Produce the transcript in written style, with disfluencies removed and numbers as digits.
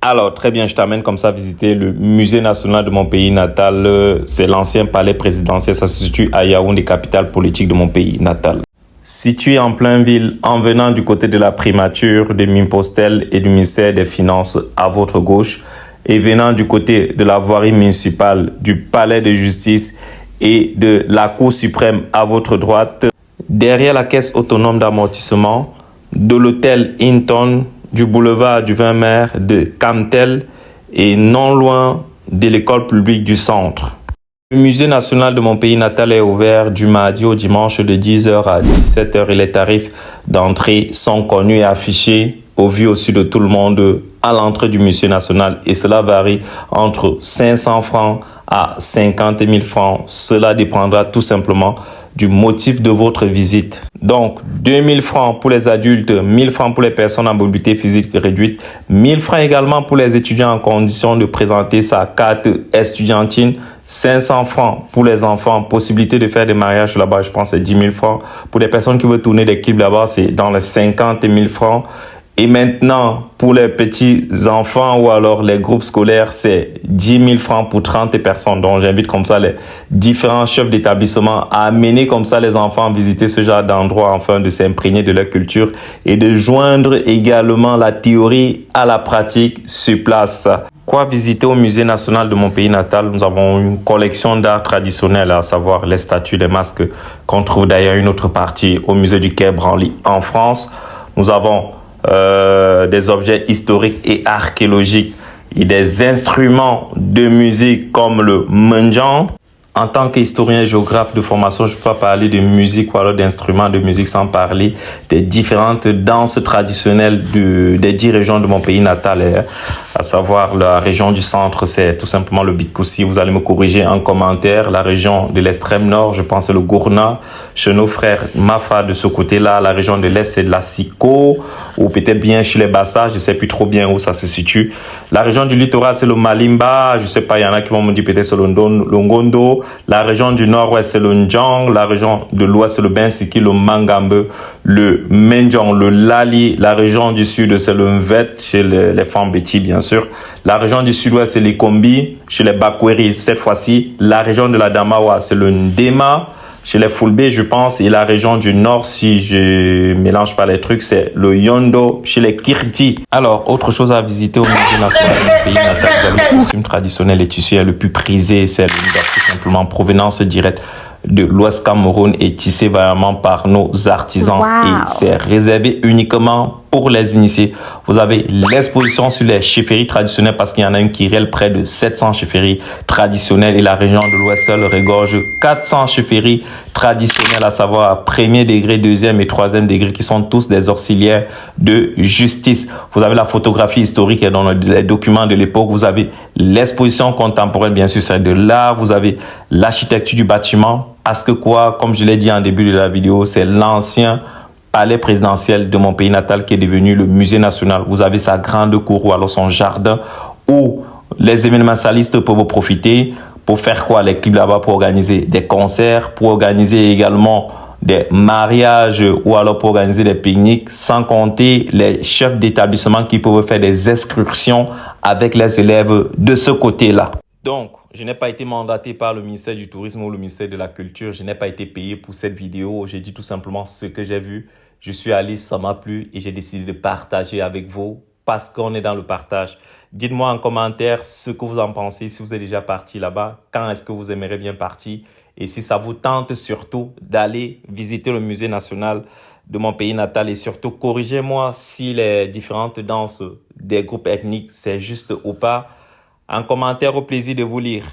Alors, très bien, je t'amène comme ça visiter le musée national de mon pays natal. C'est l'ancien palais présidentiel. Ça se situe à Yaoundé, capitale politique de mon pays natal. Situé en plein ville, en venant du côté de la primature, de Mimpostel et du ministère des Finances à votre gauche, et venant du côté de la voirie municipale, du palais de justice et de la Cour suprême à votre droite, derrière la caisse autonome d'amortissement, de l'hôtel Hinton, du boulevard du 20 mai de Camtel et non loin de l'école publique du centre. Le musée national de mon pays natal est ouvert du mardi au dimanche de 10h à 17h et les tarifs d'entrée sont connus et affichés au vu aussi de tout le monde à l'entrée du musée national et cela varie entre 500 francs à 50 000 francs. Cela dépendra tout simplement du motif de votre visite. Donc, 2000 francs pour les adultes, 1000 francs pour les personnes en mobilité physique réduite, 1000 francs également pour les étudiants en condition de présenter sa carte estudiantine, 500 francs pour les enfants, possibilité de faire des mariages là-bas, je pense c'est 10 000 francs. Pour les personnes qui veulent tourner des clips là-bas, c'est dans les 50 000 francs. Et maintenant, pour les petits enfants ou alors les groupes scolaires, c'est 10 000 francs pour 30 personnes. Donc, j'invite comme ça les différents chefs d'établissement à amener comme ça les enfants à visiter ce genre d'endroit afin de s'imprégner de leur culture et de joindre également la théorie à la pratique sur place. Quoi visiter au musée national de mon pays natal? Nous avons une collection d'art traditionnel, à savoir les statues, les masques qu'on trouve d'ailleurs une autre partie au musée du Quai Branly en France. Nous avons des objets historiques et archéologiques et des instruments de musique comme le mendiant. En tant qu'historien et géographe de formation, je ne peux pas parler de musique ou alors d'instruments de musique sans parler des différentes danses traditionnelles des 10 régions de mon pays natal, à savoir la région du centre, c'est tout simplement le Bitkoussi. Vous allez me corriger en commentaire. La région de l'extrême nord, je pense c'est le Gourna. Chez nos frères Mafa de ce côté-là, la région de l'est, c'est de la Siko, ou peut-être bien chez les Bassa, je ne sais plus trop bien où ça se situe. La région du littoral, c'est le Malimba, je ne sais pas, il y en a qui vont me dire peut-être c'est le Ngondo. La région du nord-ouest, c'est le Ndjang. La région de l'ouest, c'est le Bensiki, le Mangambe, le Mendiang, le Lali. La région du sud, c'est le Mvet, chez les Fambeti, bien sûr. La région du sud-ouest, c'est les Kombi, chez les Bakweri, cette fois-ci. La région de la Damawa, c'est le Ndema, chez les Fulbe, je pense. Et la région du nord, si je mélange pas les trucs, c'est le Yondo, chez les Kirti. Alors, autre chose à visiter au musée national de mon pays natal, vous avez le costume traditionnel et tissu le plus prisé, c'est le tout simplement provenance directe de l'Ouest Cameroun et tissé vraiment par nos artisans. Et c'est réservé uniquement pour les initiés. Vous avez l'exposition sur les chefferies traditionnelles parce qu'il y en a une qui réelle près de 700 chefferies traditionnelles et la région de l'Ouest seule regorge 400 chefferies traditionnelles, à savoir premier degré, deuxième et troisième degré qui sont tous des auxiliaires de justice. Vous avez la photographie historique et dans les documents de l'époque. Vous avez l'exposition contemporaine, bien sûr, c'est de l'art. Vous avez l'architecture du bâtiment. Parce que quoi, comme je l'ai dit en début de la vidéo, c'est l'ancien palais présidentiel de mon pays natal qui est devenu le musée national. Vous avez sa grande cour ou alors son jardin où les événementialistes peuvent profiter pour faire quoi? Les clips là-bas, pour organiser des concerts, pour organiser également des mariages ou alors pour organiser des pique-niques, sans compter les chefs d'établissement qui peuvent faire des excursions avec les élèves de ce côté-là. Donc, je n'ai pas été mandaté par le ministère du Tourisme ou le ministère de la Culture. Je n'ai pas été payé pour cette vidéo. J'ai dit tout simplement ce que j'ai vu. Je suis allé, ça m'a plu et j'ai décidé de partager avec vous parce qu'on est dans le partage. Dites-moi en commentaire ce que vous en pensez, si vous êtes déjà parti là-bas, quand est-ce que vous aimeriez bien partir et si ça vous tente surtout d'aller visiter le musée national de mon pays natal et surtout corrigez-moi si les différentes danses des groupes ethniques c'est juste ou pas. En commentaire, au plaisir de vous lire.